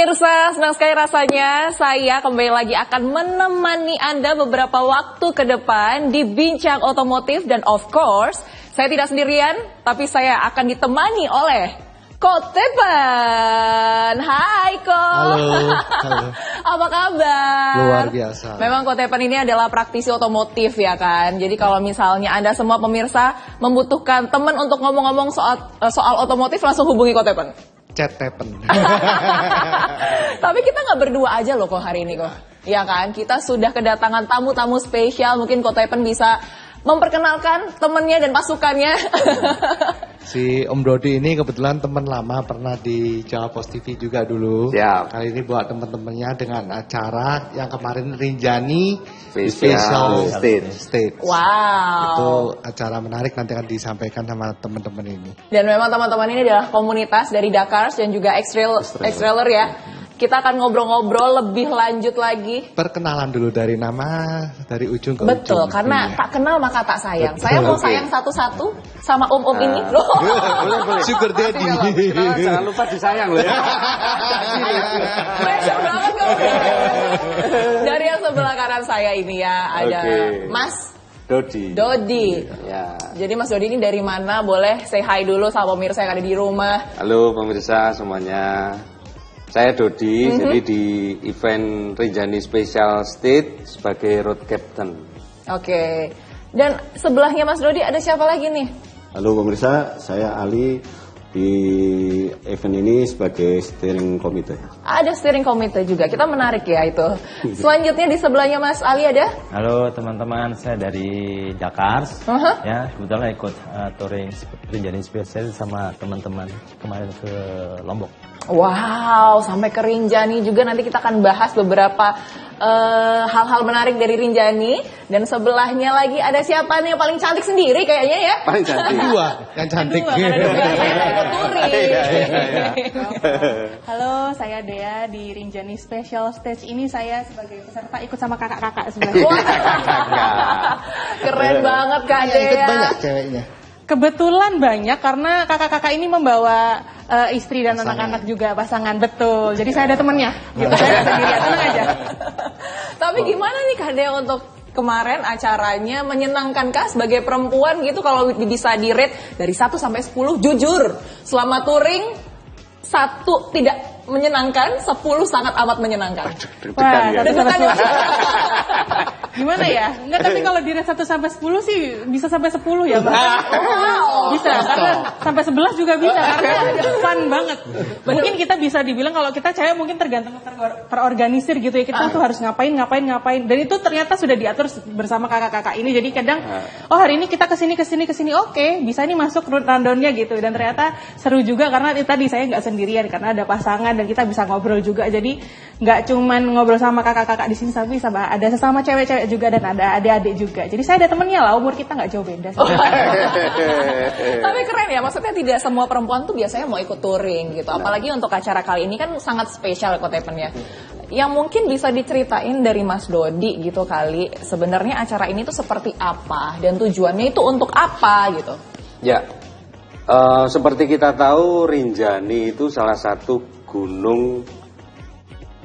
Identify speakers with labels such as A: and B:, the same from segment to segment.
A: Pemirsa, senang sekali rasanya saya kembali lagi akan menemani Anda beberapa waktu ke depan di Bincang Otomotif. Dan of course, saya tidak sendirian, tapi saya akan ditemani oleh Ko Tepan. Hai Ko.
B: Halo.
A: Apa kabar?
B: Luar biasa.
A: Memang Ko Tepan ini adalah praktisi otomotif ya kan. Jadi kalau misalnya Anda semua pemirsa membutuhkan teman untuk ngomong-ngomong soal otomotif, langsung hubungi Ko Tepan.
B: Chat Tepen.
A: Tapi kita nggak berdua aja loh kok hari ini kok. Iya kan, kita sudah kedatangan tamu-tamu spesial. Mungkin Ko Tepan bisa memperkenalkan temennya dan pasukannya.
B: Si Om Dodi ini kebetulan teman lama, pernah di Jawa Post TV juga dulu.
C: Siap.
B: Kali ini buat teman-temannya dengan acara yang kemarin Rinjani
C: Special Stage.
A: Wow.
B: Itu acara menarik, nanti akan disampaikan sama teman-teman ini.
A: Dan memang teman-teman ini adalah komunitas dari Dakar dan juga X-Trailer ya. Kita akan ngobrol-ngobrol lebih lanjut lagi.
B: Perkenalan dulu dari nama, dari ujung ke
A: Betul,
B: ujung.
A: karena
B: Iya.
A: tak kenal maka tak sayang.
B: Betul.
A: Saya mau
C: Oke.
A: sayang satu-satu sama om-om ini. Loh.
C: Boleh.
B: Sugar Daddy.
C: Jangan lupa disayang loh ya.
A: Pressure banget kok. Dari yang sebelah kanan saya ini ya, ada
C: Oke.
A: Mas
C: Dodi.
A: Dodi.
C: Ya.
A: Jadi Mas Dodi ini dari mana? Boleh say hi dulu sama pemirsa yang ada di rumah.
C: Halo pemirsa semuanya. Saya Dodi, jadi di event Rinjani Special Stage sebagai road captain.
A: Oke. Dan sebelahnya Mas Dodi ada siapa lagi nih?
D: Halo pemirsa, saya Ali di event ini sebagai steering committee.
A: Ada steering committee juga. Kita menarik ya itu. Selanjutnya di sebelahnya Mas Ali ada?
E: Halo teman-teman, saya dari Dakar.
A: Uh-huh.
E: Ya, kebetulan ikut touring Rinjani Special sama teman-teman kemarin ke Lombok.
A: Wow, sampai ke Rinjani juga. Nanti kita akan bahas beberapa hal-hal menarik dari Rinjani. Dan sebelahnya lagi ada siapa nih yang paling cantik sendiri kayaknya ya?
C: Paling cantik.
B: Dua yang cantik.
A: Saya nggak ikut touring.
F: Halo, saya Dea di Rinjani Special Stage ini. Saya sebagai peserta ikut sama kakak-kakak sebenarnya.
A: Wah, keren banget Kak
B: Yang ikut
A: Dea.
B: banyak ceweknya.
F: Kebetulan banyak karena kakak-kakak ini membawa istri dan
B: Pasangan.
F: anak-anak juga, pasangan, betul. Jadi saya ada temennya, gitu. Saya nggak sendirian, tenang aja.
A: Tapi gimana nih Kak Dea untuk kemarin acaranya, menyenangkan kah sebagai perempuan gitu kalau bisa di-rate dari 1 sampai 10? Jujur, selama touring 1 tidak menyenangkan, 10 sangat amat menyenangkan.
F: Wah,
C: ya.
A: Deg-degan ya?
F: Gimana ya? Enggak, tapi kalau di rate 1 sampai 10 sih bisa sampai 10 ya, Mbak.
A: Wow.
F: Bisa, karena sampai 11 juga bisa, karena fun banget. Mungkin kita bisa dibilang kalau kita cewek mungkin tergantung terorganisir gitu ya. Kita tuh harus ngapain. Dan itu ternyata sudah diatur bersama kakak-kakak ini. Jadi kadang, oh hari ini kita kesini, oke, bisa nih masuk rundownnya gitu. Dan ternyata seru juga karena tadi saya nggak sendirian, karena ada pasangan dan kita bisa ngobrol juga. Jadi nggak cuman ngobrol sama kakak-kakak di sini, tapi sama ada sesama cewek-cewek juga dan ada adik-adik juga. Jadi saya ada temennya lah, umur kita nggak jauh beda.
A: Tapi keren ya, maksudnya tidak semua perempuan tuh biasanya mau ikut touring gitu. Apalagi untuk acara kali ini kan sangat spesial Ko Tepan ya. Yang mungkin bisa diceritain dari Mas Dodi gitu kali, sebenarnya acara ini tuh seperti apa dan tujuannya itu untuk apa gitu.
C: Ya. Seperti kita tahu Rinjani itu salah satu gunung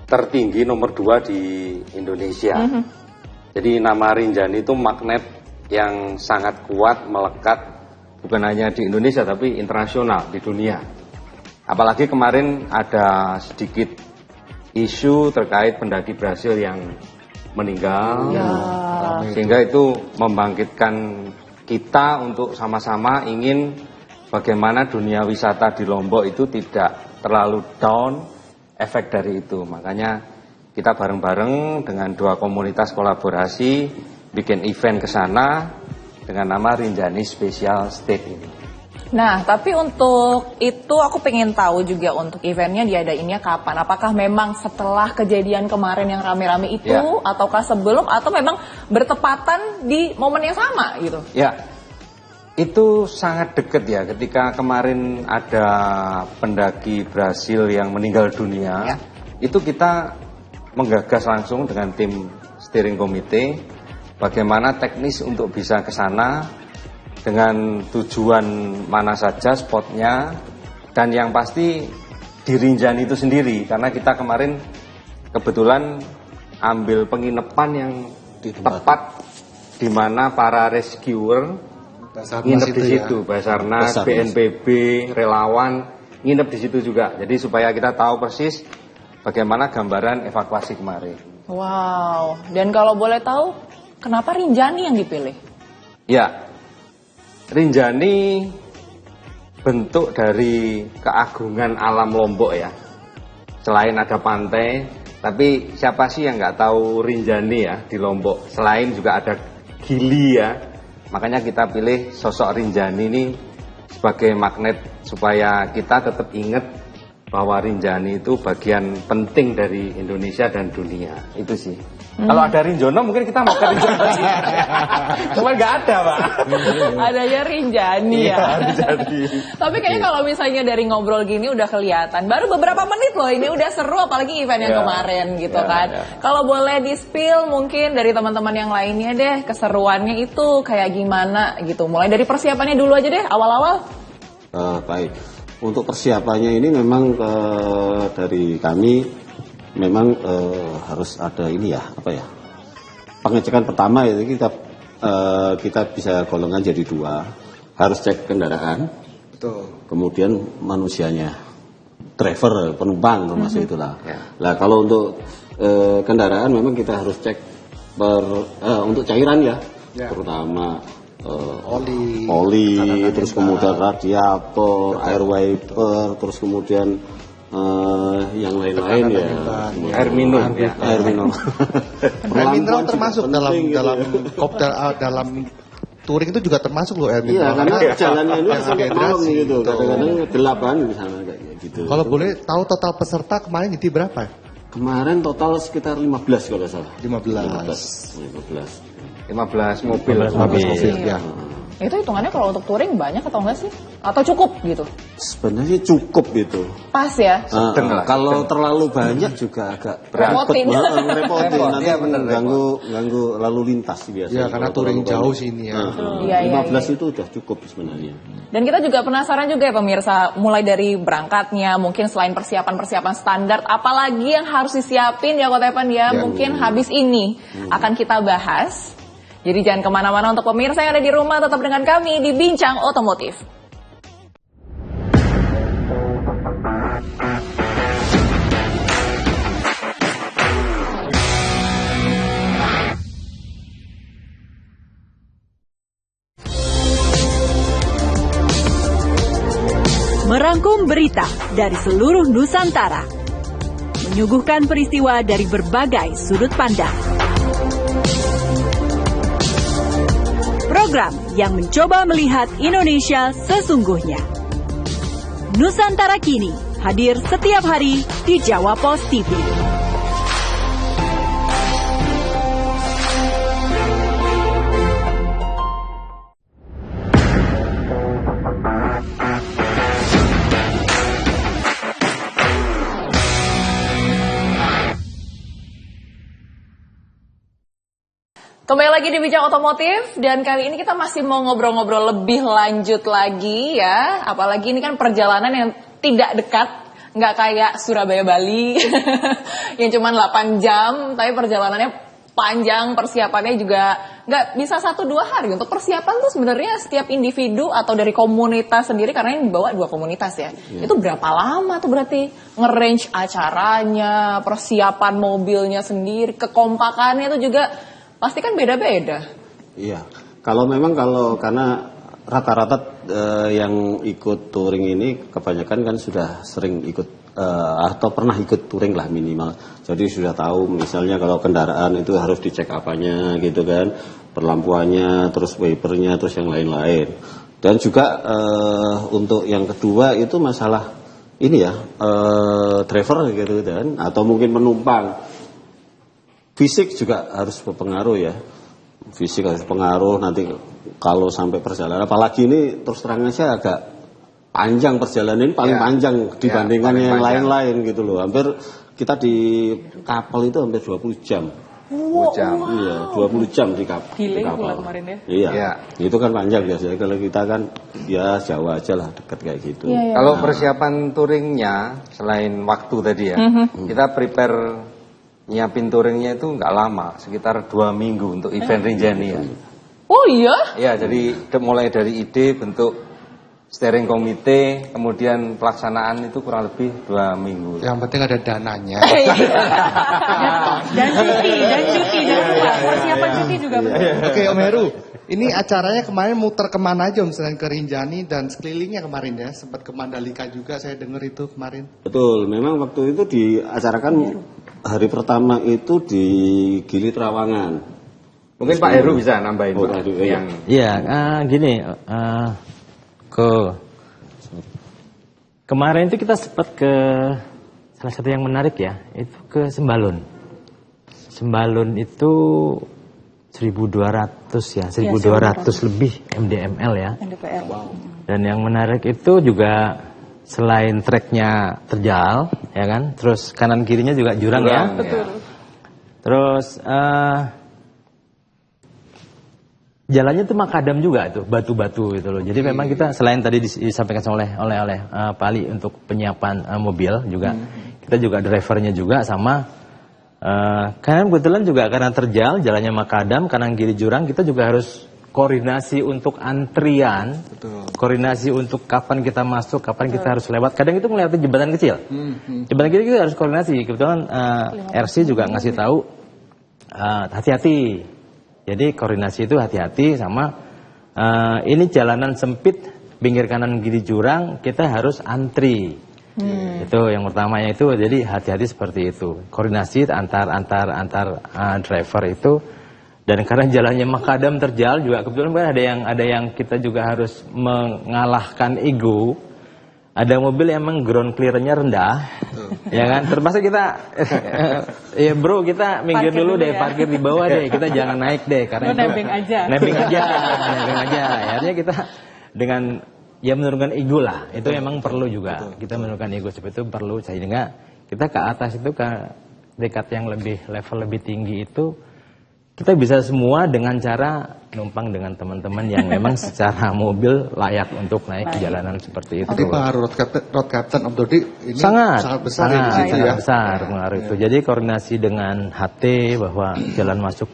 C: tertinggi nomor 2 di Indonesia. Jadi nama Rinjani itu magnet yang sangat kuat melekat bukan hanya di Indonesia tapi internasional di dunia. Apalagi kemarin ada sedikit isu terkait pendaki Brasil yang meninggal, sehingga itu membangkitkan kita untuk sama-sama ingin bagaimana dunia wisata di Lombok itu tidak terlalu down efek dari itu. Makanya kita bareng-bareng dengan 2 komunitas kolaborasi bikin event ke sana dengan nama Rinjani Special Stage ini.
A: Nah, tapi untuk itu aku pengen tahu juga untuk eventnya diadainnya kapan? Apakah memang setelah kejadian kemarin yang rame-rame itu,
C: Ya.
A: ataukah sebelum, atau memang bertepatan di momen yang sama gitu?
C: Ya, itu sangat dekat ya ketika kemarin ada pendaki Brasil yang meninggal dunia.
A: Ya.
C: Itu kita menggagas langsung dengan tim steering committee bagaimana teknis untuk bisa ke sana dengan tujuan mana saja spotnya, dan yang pasti di Rinjani itu sendiri, karena kita kemarin kebetulan ambil penginapan yang tepat di mana para rescuer nginep di situ, Basarnas, BNPB, relawan nginep di situ juga. Jadi supaya kita tahu persis bagaimana gambaran evakuasi kemarin.
A: Wow, dan kalau boleh tahu, kenapa Rinjani yang dipilih?
C: Ya, Rinjani bentuk dari keagungan alam Lombok ya. Selain ada pantai, tapi siapa sih yang nggak tahu Rinjani ya di Lombok? Selain juga ada Gili ya. Makanya kita pilih sosok Rinjani ini sebagai magnet supaya kita tetap ingat bahwa Rinjani itu bagian penting dari Indonesia dan dunia. Itu sih. Kalau ada Rinjono mungkin kita mau ke Rinjani. Cuma nggak ada, Pak.
A: Adanya Rinjani ya.
C: Rinjani.
A: Tapi kayaknya kalau misalnya dari ngobrol gini udah kelihatan. Baru beberapa menit loh, ini udah seru apalagi event yang kemarin gitu kan. Kalau boleh di-spill mungkin dari teman-teman yang lainnya deh, keseruannya itu kayak gimana gitu. Mulai dari persiapannya dulu aja deh, awal-awal.
D: Baik, untuk persiapannya ini memang dari kami memang harus ada ini ya, apa ya, pengecekan pertama itu kita bisa golongan jadi 2, harus cek kendaraan, kemudian manusianya, driver, penumpang termasuk itulah. Nah kalau untuk kendaraan memang kita harus cek untuk cairan ya, terutama oli, terus kemudian radiator, air wiper, terus kemudian yang lain-lain ya,
C: air minum ya.
D: Air minum.
B: Air mineral termasuk dalam touring itu juga termasuk loh air mineral.
D: Iya, karena jalannya ini sampai malam gitu. Kadang-kadang gelapan di sana kayak gitu.
B: Kalau boleh tahu total peserta kemarin jadi berapa?
D: Kemarin total sekitar 15 kalau nggak salah.
C: 15 mobil.
B: Ya.
A: Itu hitungannya kalau untuk touring banyak atau enggak sih? Atau cukup gitu?
D: Sebenarnya cukup gitu.
A: Pas ya?
D: Kalau terlalu banyak juga agak
A: Repotin.
D: Repotin. Nanti ganggu lalu lintas biasanya.
B: Ya karena touring jauh sini ya.
D: 15 itu udah cukup sebenarnya.
A: Dan kita juga penasaran juga ya pemirsa, mulai dari berangkatnya, mungkin selain persiapan-persiapan standar, apalagi yang harus disiapin ya Kotepan ya, mungkin habis ini akan kita bahas. Jadi jangan kemana-mana untuk pemirsa yang ada di rumah, tetap dengan kami di Bincang Otomotif.
G: Merangkum berita dari seluruh Nusantara, menyuguhkan peristiwa dari berbagai sudut pandang. Program yang mencoba melihat Indonesia sesungguhnya. Nusantara Kini hadir setiap hari di Jawa Pos TV.
A: Kembali lagi di Bincang Otomotif, dan kali ini kita masih mau ngobrol-ngobrol lebih lanjut lagi ya. Apalagi ini kan perjalanan yang tidak dekat, nggak kayak Surabaya-Bali yang cuma 8 jam, tapi perjalanannya panjang, persiapannya juga nggak bisa 1-2 hari. Untuk persiapan tuh sebenarnya setiap individu atau dari komunitas sendiri, karena ini dibawa 2 komunitas ya. Itu berapa lama tuh berarti nge-range acaranya, persiapan mobilnya sendiri, kekompakannya itu juga pasti kan beda-beda.
D: Iya, karena rata-rata yang ikut touring ini kebanyakan kan sudah sering ikut atau pernah ikut touring lah minimal. Jadi sudah tahu misalnya kalau kendaraan itu harus dicek apanya gitu kan, perlampuannya, terus wipernya, terus yang lain-lain. Dan juga untuk yang kedua itu masalah ini ya, driver gitu kan, atau mungkin penumpang. Fisik juga harus berpengaruh ya. Fisik harus berpengaruh nanti kalau sampai perjalanan. Apalagi ini terus terang aja agak panjang perjalanan ini, paling panjang dibandingkan yang lain-lain gitu loh. Hampir kita di kapal itu hampir 20 jam.
H: jam.
D: Iya, 20 jam di kapal.
F: Gile pula kemarin ya.
D: Iya.
H: Iya.
D: Itu kan panjang biasanya. Kalau kita kan ya Jawa aja lah, dekat kayak gitu.
H: Kalau persiapan touringnya selain waktu tadi ya, kita prepare nyiapin touringnya itu nggak lama, sekitar 2 minggu untuk event Rinjani ya.
A: Oh iya?
H: Ya, jadi mulai dari ide bentuk steering komite, kemudian pelaksanaan itu kurang lebih 2 minggu.
B: Yang penting ada dananya.
F: Dan cuti, jangan lupa persiapan cuti juga penting.
B: Oke Om Heru, ini acaranya kemarin muter kemana aja Om, selain ke Rinjani dan sekelilingnya kemarin ya, sempat ke Mandalika juga saya dengar itu kemarin.
D: Betul, memang waktu itu diacarakan hari pertama itu di Gili Trawangan.
H: Mungkin Pak Heru bisa nambahin
D: Oh,
H: Pak,
D: Heru, iya.
H: yang
E: Iya, gini, kemarin itu kita sempat ke salah satu yang menarik ya, itu ke Sembalun. Sembalun itu 1.200 ya, 1.200 lebih MDML ya.
F: NDPL.
E: Dan yang menarik itu juga selain treknya terjal, ya kan, terus kanan kirinya juga jurang ya.
F: Betul.
E: Terus jalannya tuh makadam juga tuh, batu-batu gitu loh. Jadi memang kita selain tadi disampaikan oleh Pak Ali untuk penyiapan mobil juga, kita juga drivernya juga sama. Karena kebetulan juga karena terjal, jalannya makadam, kanan kiri jurang, kita juga harus koordinasi untuk antrian, koordinasi untuk kapan kita masuk, kapan kita harus lewat. Kadang itu melewati jembatan kecil. Jembatan kecil kita harus koordinasi. Kebetulan RC juga ngasih tahu hati-hati. Jadi koordinasi itu hati-hati sama ini jalanan sempit, pinggir kanan kiri jurang, kita harus antri. Itu yang pertamanya itu, jadi hati-hati seperti itu. Koordinasi antar driver itu. Dan karena jalannya makadam terjal juga kebetulan kan ada yang kita juga harus mengalahkan ego. Ada mobil yang emang ground clearance-nya rendah, ya kan? Termasuk kita, ya bro kita minggir dulu deh, parkir di bawah deh, kita jangan naik deh, karena
F: nebeng aja.
E: Akhirnya kita dengan ya menurunkan ego lah, itu emang perlu juga. Kita menurunkan ego seperti itu perlu, sehingga kita ke atas itu ke dekat yang level lebih tinggi itu. Kita bisa semua dengan cara numpang dengan teman-teman yang memang secara mobil layak untuk naik ke jalanan seperti itu.
B: Jadi pengaruh road captain Om Dodi ini sangat besar ya di situ ya.
E: Besar pengaruh itu. Jadi koordinasi dengan HT bahwa jalan masuk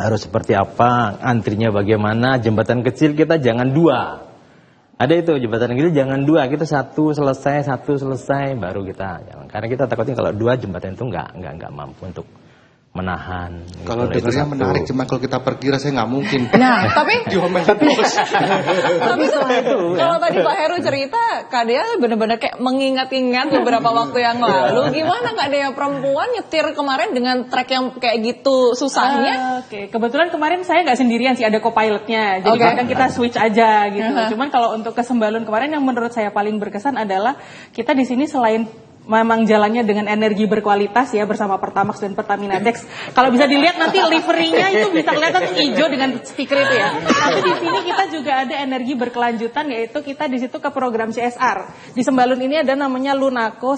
E: harus seperti apa, antrinya bagaimana, jembatan kecil kita jangan 2. Ada itu jembatan kecil jangan 2, kita satu selesai baru kita jalan. Karena kita takutnya kalau 2 jembatan itu nggak mampu untuk menahan.
B: Kalau dengarnya menarik, cuma kalau kita pergi rasanya nggak mungkin.
A: Nah, tapi
E: itu
A: kalau tadi Pak Heru cerita, Kak Dea benar-benar kayak mengingat-ingat beberapa waktu yang lalu. Gimana Kak Dea perempuan nyetir kemarin dengan trek yang kayak gitu susahnya?
F: Oke, kebetulan kemarin saya nggak sendirian sih, ada co-pilotnya. Jadi kadang kita switch aja gitu. Cuman kalau untuk ke Sembalun kemarin yang menurut saya paling berkesan adalah kita di sini selain memang jalannya dengan energi berkualitas ya bersama Pertamax dan Pertamina Dex. Kalau bisa dilihat nanti liverinya itu bisa kelihatan hijau dengan stiker itu ya. Tapi di sini kita juga ada energi berkelanjutan, yaitu kita di situ ke program CSR. Di Sembalun ini ada namanya Lunako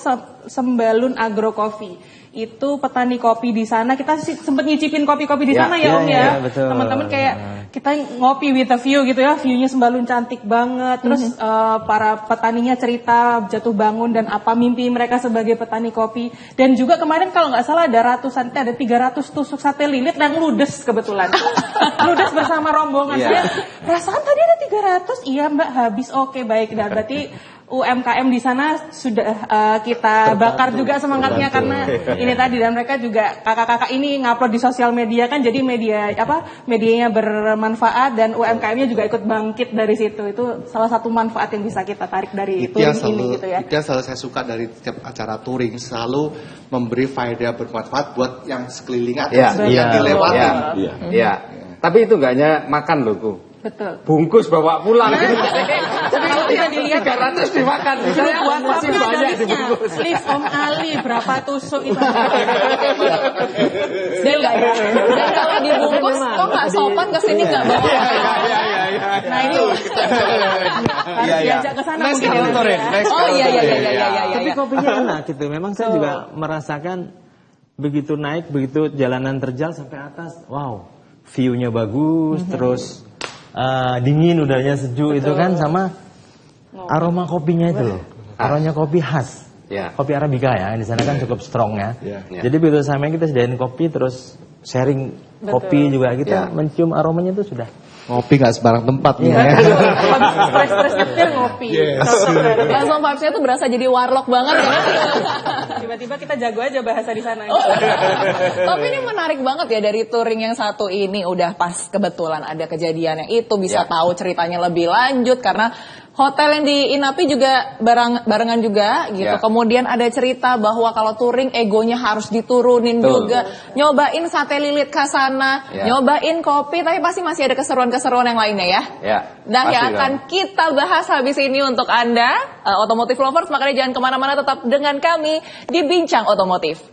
F: Sembalun Agro Coffee. Itu petani kopi di sana, kita sempat nyicipin kopi-kopi di sana ya Om ya. Teman-teman kayak kita ngopi with a view gitu ya, view-nya Sembalun cantik banget. Terus para petaninya cerita jatuh bangun dan apa mimpi mereka sebagai petani kopi. Dan juga kemarin kalau nggak salah ada 300 tusuk sate lilit yang ludes kebetulan. Ludes bersama rombongan. Saya perasaan tadi ada 300, iya Mbak habis, oke baik. Dan berarti UMKM di sana sudah kita bakar juga semangatnya karena ini tadi, dan mereka juga kakak-kakak ini ngupload di sosial media kan, jadi medianya bermanfaat dan UMKM-nya juga ikut bangkit dari situ. Itu salah satu manfaat yang bisa kita tarik dari touring ini gitu ya.
B: Itu yang selalu saya suka dari setiap acara touring, selalu memberi faedah bermanfaat buat yang sekeliling atau yang dilewati.
H: Iya. Tapi itu nggak hanya makan loh tuh.
F: Betul.
H: Bungkus bawa pulang.
F: Jadi kalau bisa dilihat
H: 300 dimakan. Saya masih banyak dibungkus.
F: Please Om Ali berapa tusuk itu?
A: Dan kalau dibungkus kok nggak sopan kesini nggak bawa?
F: Nah ini harus diajak ke sana mungkin ya.
A: Oh iya.
E: Tapi kopinya enak gitu. Memang saya juga merasakan begitu naik, begitu jalanan terjal sampai atas, wow, view-nya bagus, terus dingin, udaranya sejuk. Itu kan sama aroma kopinya itu loh, aromanya kopi khas, kopi Arabica ya, di sana kan cukup strong ya. Jadi begitu sampai kita sediain kopi, terus sharing kopi juga, kita mencium aromanya itu sudah.
B: Ngopi nggak sembarang tempat nih ya.
F: Stres nyetir ngopi.
A: Langsung vibes-nya tuh berasa jadi warlock banget ya.
F: Tiba-tiba kita jago aja bahasa di sana.
A: Tapi ini menarik banget ya, dari touring yang satu ini udah pas kebetulan ada kejadian yang itu, bisa tahu ceritanya lebih lanjut karena hotel yang diinapi juga barengan juga gitu. Kemudian ada cerita bahwa kalau touring egonya harus diturunin juga. Nyobain sate lilit Khasana, nyobain kopi, tapi pasti masih ada keseruan-keseruan yang lainnya ya. Nah, yang akan kita bahas habis ini untuk Anda, otomotif lovers, makanya jangan kemana-mana, tetap dengan kami di Bincang Otomotif.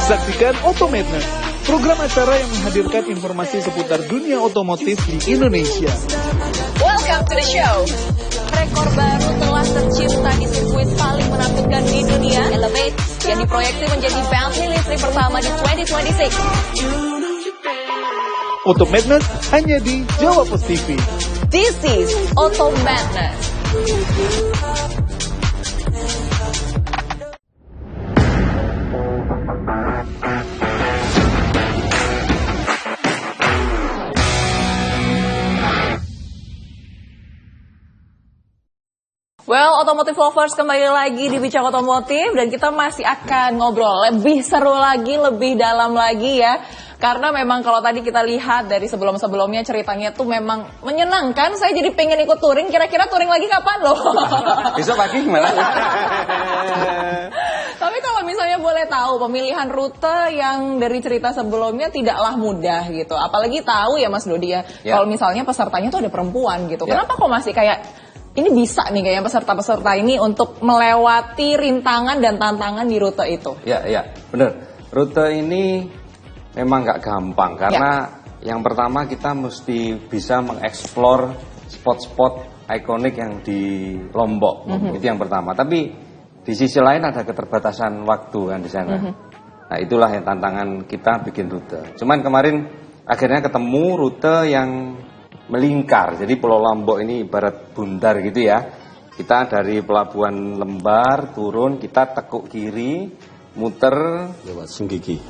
I: Saksikan Otomadness, program acara yang menghadirkan informasi seputar dunia otomotif di Indonesia.
A: Welcome to the show. Rekor baru telah tercipta di sirkuit paling menakutkan di dunia, Elevate, yang diproyeksi menjadi Bentley listrik pertama di 2026.
I: Otomadness hanya di Jawa Pos TV.
A: This is Otomadness. Well, otomotif lovers, kembali lagi di Bincang Otomotif, dan kita masih akan ngobrol lebih seru lagi, lebih dalam lagi ya. Karena memang kalau tadi kita lihat dari sebelum-sebelumnya ceritanya tuh memang menyenangkan. Saya jadi pengen ikut touring. Kira-kira touring lagi kapan loh?
H: Besok pagi gimana?
A: Tapi kalau misalnya boleh tahu, pemilihan rute yang dari cerita sebelumnya tidaklah mudah gitu. Apalagi tahu ya Mas Dodi ya, kalau misalnya pesertanya tuh ada perempuan gitu. Kenapa kok masih kayak ini bisa nih kayaknya peserta-peserta ini untuk melewati rintangan dan tantangan di rute itu?
H: Ya, benar. Rute ini memang nggak gampang karena yang pertama kita mesti bisa mengeksplor spot-spot ikonik yang di Lombok. Itu yang pertama. Tapi di sisi lain ada keterbatasan waktu kan di sana. Nah, itulah yang tantangan kita bikin rute. Cuman kemarin akhirnya ketemu rute yang melingkar. Jadi Pulau Lombok ini ibarat bundar gitu ya. Kita dari Pelabuhan Lembar turun, kita tekuk kiri, muter
D: lewat Senggigi,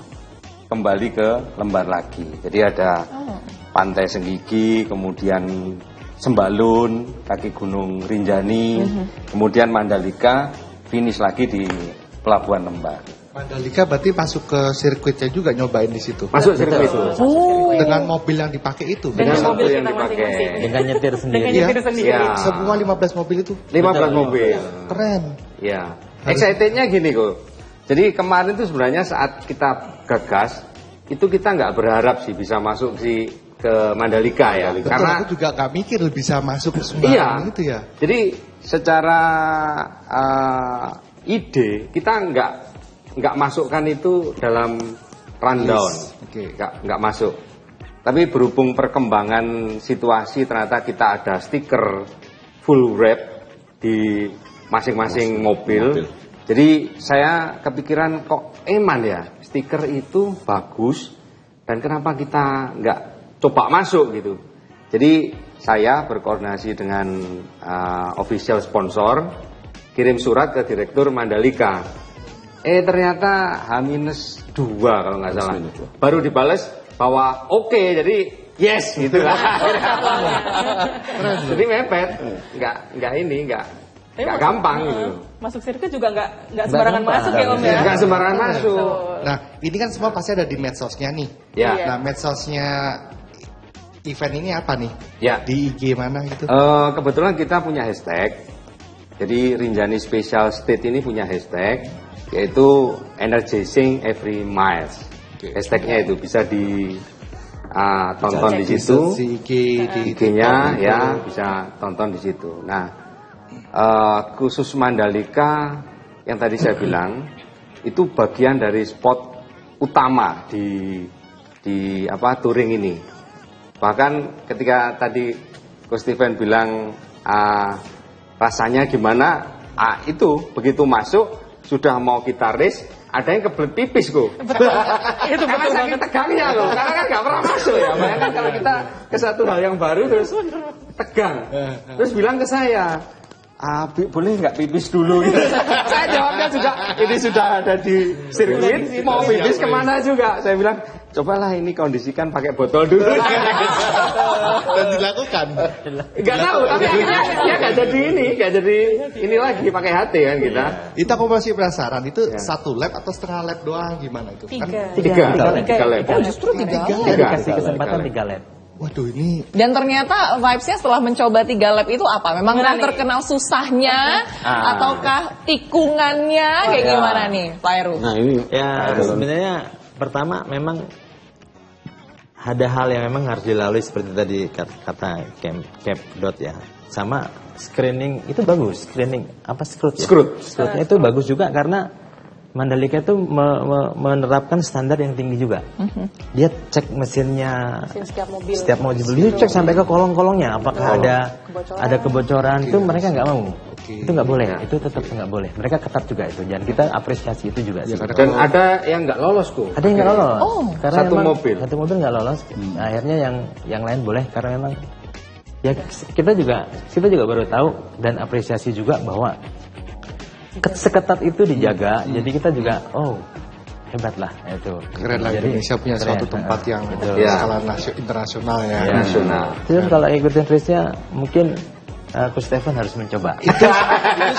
H: kembali ke Lembar lagi. Jadi ada Pantai Senggigi, kemudian Sembalun, kaki Gunung Rinjani, kemudian Mandalika, finish lagi di Pelabuhan Lembar.
B: Mandalika berarti masuk ke sirkuitnya juga, nyobain di situ.
H: Masuk sirkuit itu.
B: Dengan mobil yang dipakai itu.
H: Dengan mobil yang dipakai.
E: Dengan nyetir sendiri.
B: Semua 15 mobil itu.
H: 15 mobil.
B: Keren.
H: Ya. Excitednya gini kok. Jadi kemarin itu sebenarnya saat kita gagas, itu kita nggak berharap sih bisa masuk ke Mandalika ya.
B: Betul,
H: karena
B: aku juga nggak mikir bisa masuk ke sembarang itu ya.
H: Jadi secara ide kita nggak masukkan itu dalam rundown, nggak masuk. Tapi berhubung perkembangan situasi ternyata kita ada stiker full wrap di masing-masing mobil. Jadi saya kepikiran kok eman ya, stiker itu bagus dan kenapa kita nggak coba masuk gitu. Jadi saya berkoordinasi dengan official sponsor, kirim surat ke Direktur Mandalika. Ternyata H-2 kalau nggak salah. Baru dibales bahwa oke, jadi yes gitu lah. Jadi mepet, nggak gampang gitu.
F: Masuk sirkuit juga nggak sembarangan masuk ya Om ya.
H: Nggak sembarangan masuk.
B: Nah, ini kan semua pasti ada di medsosnya nih. Nah, medsosnya event ini apa nih? Di IG mana gitu?
H: Kebetulan kita punya hashtag. Jadi Rinjani Special State ini punya hashtag, yaitu Energizing Every Miles. Hashtagnya itu bisa tonton di situ. IG-nya ya bisa tonton di situ. Nah, khusus Mandalika yang tadi saya bilang itu bagian dari spot utama di touring ini. Bahkan ketika tadi Coach Steven bilang rasanya gimana, itu begitu masuk sudah mau kita race, ada yang kebelet pipis kok.
F: Betul. Itu
H: Karena
F: betul
H: saking
F: banget.
H: tegangnya loh, karena kan nggak pernah masuk ya. Bayangkan kalau kita ke satu hal yang baru terus tegang, terus bilang ke saya, boleh nggak pipis dulu? Gitu. Saya jawabnya juga, ini sudah ada di sirkuit, mau pipis kemana juga? Saya bilang, cobalah ini kondisikan pakai botol dulu.
B: Dan dilakukan.
H: Nggak tahu, tapi akhirnya dia nggak jadi ini lagi pakai HT kan kita.
B: Itu aku masih penasaran, itu 1 lap atau setengah lap doang gimana itu? Kan
H: Tiga lap.
A: Oh, justru 3 lap.
E: Dikasih kesempatan 3 lap.
B: waduh ini
A: Dan ternyata vibes-nya setelah mencoba 3 lap itu apa? Memang kan terkenal susahnya ataukah tikungannya kayak gimana nih, Pak Heru?
D: Nah ini
E: Ya sebenarnya pertama memang ada hal yang memang harus dilalui seperti tadi kata cap dot ya, sama screening itu bagus, screening apa scrut ya? Scrutnya itu bagus juga karena Mandalika itu menerapkan standar yang tinggi juga. Dia cek mesinnya, setiap mobil dia cek sampai ke kolong-kolongnya, apakah ada kebocoran itu mereka nggak mau. Itu nggak boleh, itu tetap nggak boleh. Mereka ketat juga itu, dan kita apresiasi itu juga.
H: Dan ada yang nggak lolos kok.
E: Ada yang nggak lolos. Karena
H: satu
E: memang
H: mobil
E: nggak lolos. Akhirnya yang lain boleh karena memang ya kita juga baru tahu dan apresiasi juga bahwa seketat itu dijaga. Jadi kita juga hebat lah itu.
B: keren lah,
E: Jadi,
B: Indonesia punya
E: keren.
B: suatu tempat yang skala internasional ya.
H: nasional.
E: Terus kalau ikutin race-nya mungkin Coach Steven harus mencoba.
B: itu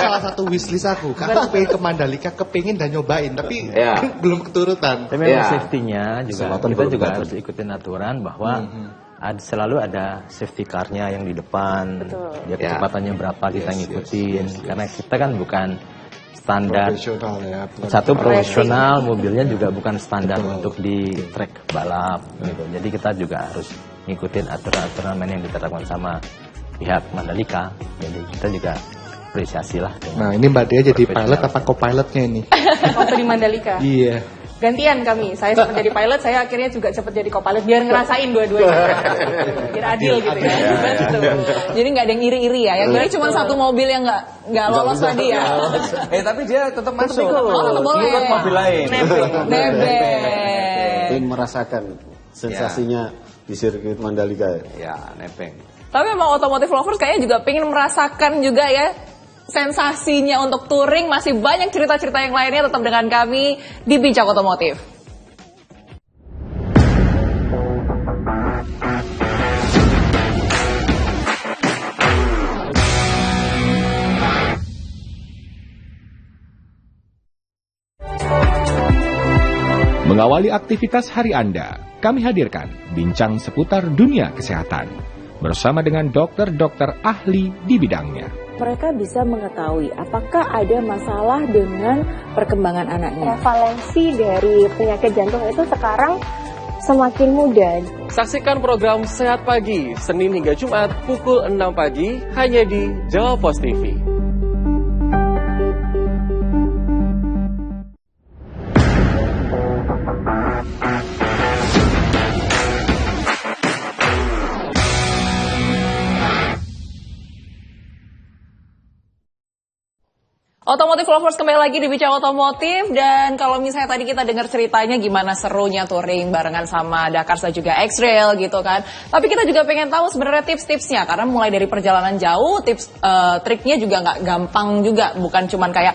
B: salah satu wishlist aku. Aku pengen ke Mandalika, kepingin dan nyobain, tapi belum keturutan.
E: Tapi memang safety-nya juga kita juga harus ikutin aturan bahwa selalu ada safety car-nya yang di depan. Dia kecepatannya berapa kita ngikutin. Karena kita kan bukan standar
B: Profesional ya.
E: satu profesional, mobilnya juga bukan standar untuk di track balap gitu. Jadi kita juga harus ngikutin aturan-aturan main yang diterapkan sama pihak Mandalika. Jadi kita juga apresiasi lah.
B: Nah ini Mbak Dia jadi pilot apa co-pilotnya ini?
F: Waktu di Mandalika.
B: Iya.
F: Gantian kami, saya sempat jadi pilot, saya akhirnya juga cepat jadi co-pilot biar ngerasain dua-duanya. Biar adil gitu ya.
A: Jadi nggak ada yang iri-iri ya. Yang kira cuma satu mobil yang nggak lolos tadi ya.
H: Tapi dia tetap masuk.
A: Tetap boleh.
H: Ikut mobil lain.
A: Nebeng.
D: ingin merasakan sensasinya di sirkuit Mandalika.
H: Ya, nebeng.
A: Tapi memang otomotif lovers kayaknya juga pengen merasakan juga ya sensasinya untuk touring. Masih banyak cerita-cerita yang lainnya, tetap dengan kami di Bincang Otomotif.
J: Mengawali aktivitas hari Anda, kami hadirkan bincang seputar dunia kesehatan bersama dengan dokter-dokter ahli di bidangnya.
K: Mereka bisa mengetahui apakah ada masalah dengan perkembangan anaknya.
L: Prevalensi dari penyakit jantung itu sekarang semakin muda.
M: Saksikan program Sehat Pagi, Senin hingga Jumat pukul 6 pagi, hanya di Jawa Pos TV.
A: Otomotif lovers kembali lagi di Bincang Otomotif. Dan kalau misalnya tadi kita dengar ceritanya gimana serunya touring barengan sama Dakar dan juga X-Trail gitu kan. Tapi kita juga pengen tahu sebenarnya tips-tipsnya, karena mulai dari perjalanan jauh, tips triknya juga nggak gampang juga, bukan cuman kayak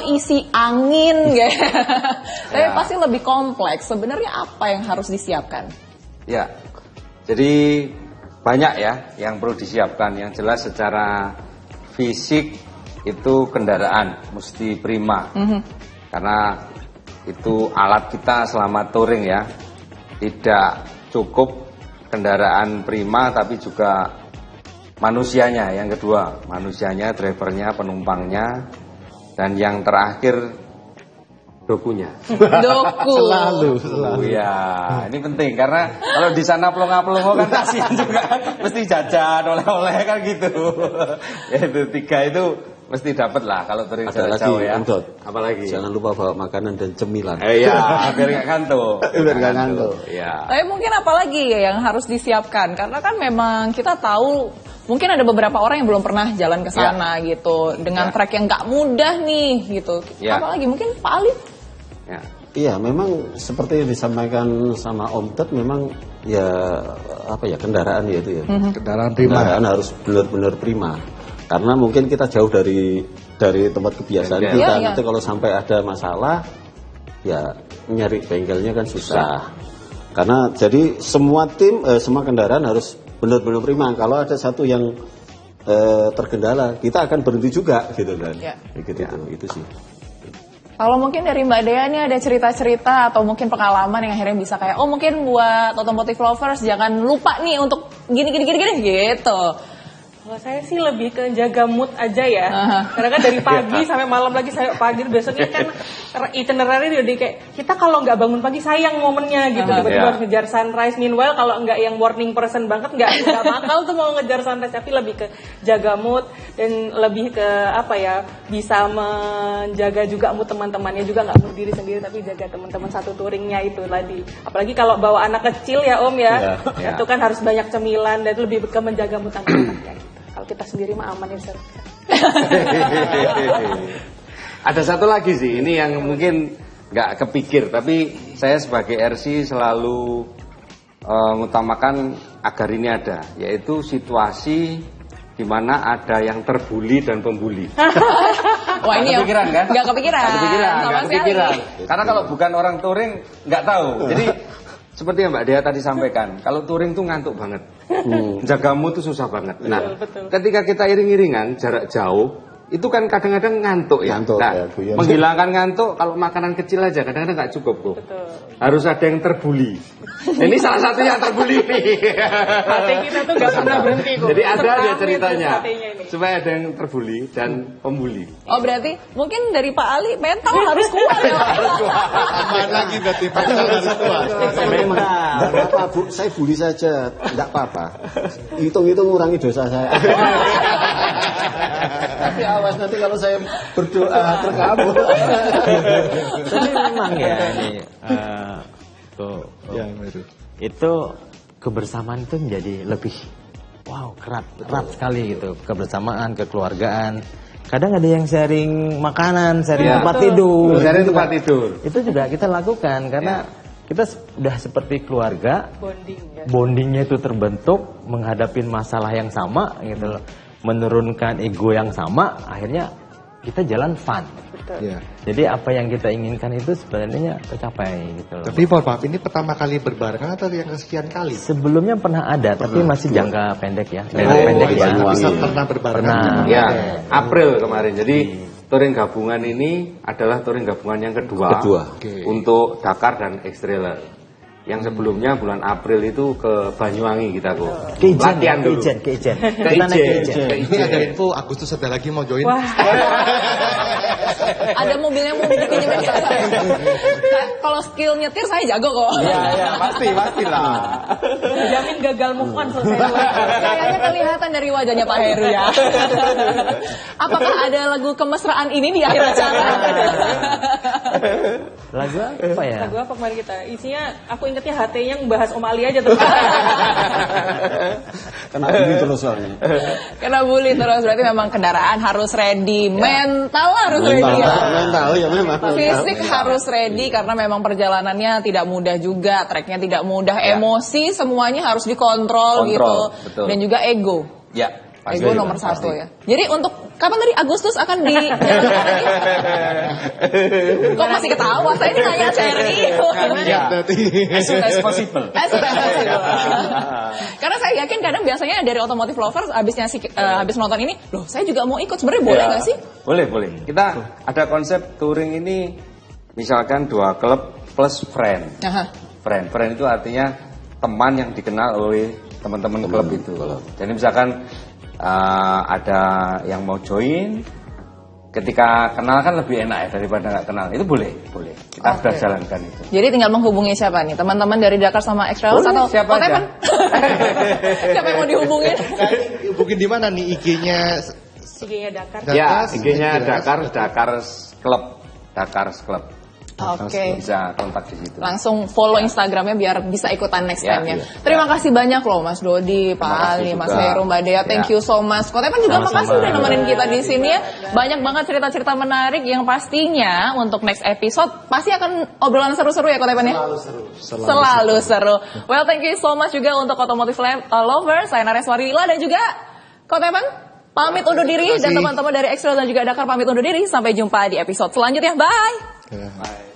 A: isi angin gitu. Tapi pasti lebih kompleks. Sebenarnya apa yang harus disiapkan?
H: Ya, jadi banyak ya yang perlu disiapkan. Yang jelas secara fisik itu kendaraan mesti prima, karena itu alat kita selama touring ya. Tidak cukup kendaraan prima, tapi juga manusianya. Yang kedua, manusianya, drivernya, penumpangnya, dan yang terakhir dokunya.
A: Doku.
B: Selalu.
H: Ya, ini penting karena kalau di sana pelongo-pelongo kan kasihan juga, mesti jajan oleh-oleh kan gitu. Ya, itu 3 itu mesti dapat lah kalau touring
D: Ada
H: jarak
D: lagi,
H: jauh ya.
D: Om Dot.
H: Apalagi?
D: Jangan lupa bawa makanan dan cemilan.
H: Iya, biar nggak ngantuk.
D: Biar nggak ngantuk.
H: Iya.
A: Tapi mungkin apalagi ya yang harus disiapkan, karena kan memang kita tahu mungkin ada beberapa orang yang belum pernah jalan ke sana gitu, dengan trek yang nggak mudah nih gitu. Apalagi mungkin Pak Ali?
D: Iya, memang seperti yang disampaikan sama Om Ted, memang ya apa ya, kendaraan ya itu ya.
B: Kendaraan prima.
D: Kendaraan harus benar-benar prima. Karena mungkin kita jauh dari tempat kebiasaan kita. Nanti kalau sampai ada masalah, ya nyari bengkelnya kan susah. Karena jadi semua tim, semua kendaraan harus benar-benar prima. Kalau ada satu yang terkendala, kita akan berhenti juga gitu kan. Itu sih.
A: Kalau mungkin dari Mbak Dea nih ada cerita-cerita atau mungkin pengalaman yang akhirnya bisa kayak, oh mungkin buat automotive lovers jangan lupa nih untuk gini gitu.
F: Kalau saya sih lebih ke jaga mood aja ya. Karena kan dari pagi sampai malam lagi, saya pagi besoknya kan itinerary udah kayak kita kalau nggak bangun pagi sayang momennya gitu. Tiba-tiba harus ngejar sunrise. Meanwhile kalau nggak yang morning person banget nggak bakal tuh mau ngejar sunrise. Tapi lebih ke jaga mood dan lebih ke apa ya, bisa menjaga juga mood teman-temannya juga, nggak mood diri sendiri tapi jaga teman-teman satu touringnya itu tadi. Apalagi kalau bawa anak kecil ya Om ya, itu kan harus banyak cemilan dan lebih ke menjaga mood anak-anaknya. Kalau kita sendiri mah aman ya, Sir.
H: Ada satu lagi sih, ini yang mungkin nggak kepikir, tapi saya sebagai RC selalu mengutamakan agar ini ada, yaitu situasi di mana ada yang terbuli dan pembuli.
A: Wah ini
H: kepikiran kan?
A: Nggak kepikiran.
H: Karena kalau bukan orang touring nggak tahu. Jadi seperti yang Mbak Dea tadi sampaikan, kalau touring tuh ngantuk banget. Jagamu tuh susah banget. Nah, ketika kita iring-iringan jarak jauh, itu kan kadang-kadang ngantuk ya. Menghilangkan ngantuk, kalau makanan kecil aja kadang-kadang nggak cukup kok. Harus ada yang terbuli. Ini salah satu yang terbuli nih.
F: Hati kita tuh nggak pernah berhenti kok.
H: Jadi ada aja ceritanya. Supaya ada yang terbuli dan pembuli.
A: Oh berarti mungkin dari Pak Ali mental harus kuat ya.
B: Aman lagi berarti mental harus kuat.
D: Memang apa Bu, saya bully saja, enggak apa-apa. Hitung-hitung ngurangi dosa saya. Tapi awas nanti kalau saya berdoa terkabul.
E: Tapi memang ya ini itu kebersamaan itu menjadi lebih erat sekali gitu, kebersamaan, kekeluargaan. Kadang ada yang sharing makanan, sharing tempat tidur.
H: Sharing tempat tidur.
E: Itu juga kita lakukan karena kita sudah seperti keluarga. Bondingnya itu terbentuk menghadapi masalah yang sama gitu loh. Menurunkan ego yang sama, akhirnya kita jalan fun. Jadi apa yang kita inginkan itu sebenarnya tercapai gitu loh.
B: Tapi maaf, ini pertama kali berbarengan atau yang kesekian kali?
E: Sebelumnya pernah ada, tapi masih jangka pendek ya.
B: Pernah berbarengan.
H: Ya, April kemarin. Jadi touring gabungan ini adalah touring gabungan yang kedua. Untuk Dakar dan X-Trailer. Yang sebelumnya bulan April itu ke Banyuwangi kita kok. Latihan dulu.
E: Ke Ijen.
B: Ini ada info Agustus ada lagi mau join.
A: Ada mobilnya mau dipinjemin ke saya. Kalau skill nyetir saya jago kok.
H: Iya, pastilah.
F: Jamin gagal move on selesai.
A: Kayaknya kelihatan dari wajahnya Pak Heru ya. Apakah ada lagu kemesraan ini di akhir acara?
E: Lagu apa ya?
F: Lagu apa kemarin kita? Isinya aku ingetnya HT-nya ngebahas Om Ali aja terus.
D: Kena bully terus soalnya.
A: Kena bully terus, berarti memang kendaraan harus ready, mental harus ready.
D: Mental ya memang.
A: Fisik harus ready karena memang perjalanannya tidak mudah juga, treknya tidak mudah, emosi semuanya harus dikontrol gitu.
H: Betul.
A: Dan juga ego.
H: Ya.
A: Ego nomor satu ya. Jadi untuk kapan tadi Agustus akan di Kok masih ketawa? Saya ini nanya serius.
H: As soon as possible.
A: Karena saya yakin kadang biasanya dari automotive lovers habis nonton ini, loh saya juga mau ikut, sebenarnya boleh nggak sih?
H: Boleh. Kita ada konsep touring ini, misalkan 2 klub plus friend. Friend itu artinya teman yang dikenal oleh teman-teman klub itu. Jadi misalkan ada yang mau join, ketika kenal kan lebih enak ya daripada nggak kenal. Itu boleh. Kita sudah jalankan itu.
A: Jadi tinggal menghubungi siapa nih? Teman-teman dari Dakar sama X-Trailers atau
H: siapa aja?
A: Siapa yang mau dihubungin?
B: Hubungin di mana nih IG-nya
F: IG-nya Dakar.
H: Ya, IG-nya Dakars Club.
A: Oke.
H: Bisa kontak di situ.
A: Langsung follow Instagramnya biar bisa ikutan next
H: Ya,
A: time-nya.
H: iya.
A: Terima kasih banyak loh Mas Dodi, Pak Ali, Mas Heru, Mbak Dea. Thank you so much. Kotepan juga makasih udah nemenin kita di sini ya. Banyak banget cerita-cerita menarik yang pastinya untuk next episode pasti akan obrolan seru-seru ya Kotepan ya. Selalu seru. Well, thank you so much juga untuk Automotive Lovers, saya Nares Warila dan juga Kotepan pamit undur diri dan teman-teman dari Extra dan juga Dakar pamit undur diri. Sampai jumpa di episode selanjutnya. Bye.
B: Bye.